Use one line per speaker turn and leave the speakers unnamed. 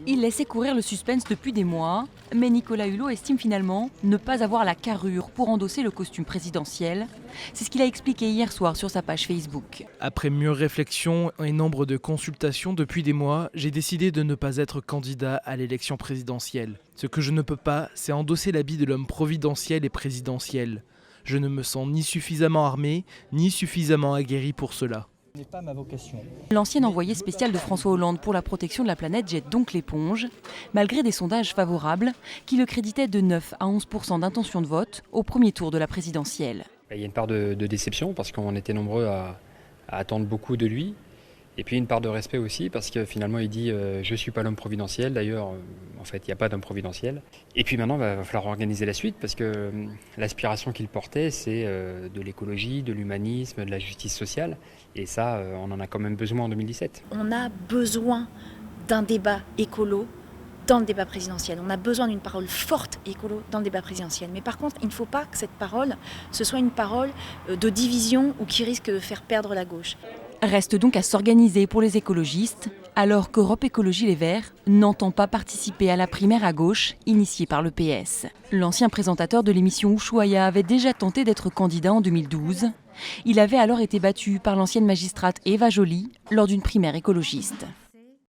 Il laissait courir le suspense depuis des mois, mais Nicolas Hulot estime finalement ne pas avoir la carrure pour endosser le costume présidentiel. C'est ce qu'il a expliqué hier soir sur sa page Facebook.
Après mûre réflexion et nombre de consultations depuis des mois, j'ai décidé de ne pas être candidat à l'élection présidentielle. Ce que je ne peux pas, c'est endosser l'habit de l'homme providentiel et présidentiel. Je ne me sens ni suffisamment armé, ni suffisamment aguerri pour cela.
Ce n'est pas ma vocation.
L'ancien envoyé spécial de François Hollande pour la protection de la planète jette donc l'éponge, malgré des sondages favorables qui le créditaient de 9 à 11% d'intention de vote au premier tour de la présidentielle.
Il y a une part de déception parce qu'on était nombreux à attendre beaucoup de lui. Et puis une part de respect aussi parce que finalement il dit je ne suis pas l'homme providentiel. D'ailleurs, en fait, il n'y a pas d'homme providentiel. Et puis maintenant, il va falloir organiser la suite parce que l'aspiration qu'il portait, c'est de l'écologie, de l'humanisme, de la justice sociale. Et ça, on en a quand même besoin en 2017.
On a besoin d'un débat écolo dans le débat présidentiel. On a besoin d'une parole forte écolo dans le débat présidentiel. Mais par contre, il ne faut pas que cette parole, ce soit une parole de division ou qui risque de faire perdre la gauche.
Reste donc à s'organiser pour les écologistes, alors qu'Europe Écologie Les Verts n'entend pas participer à la primaire à gauche initiée par le PS. L'ancien présentateur de l'émission Ushuaïa avait déjà tenté d'être candidat en 2012. Il avait alors été battu par l'ancienne magistrate Eva Joly lors d'une primaire écologiste.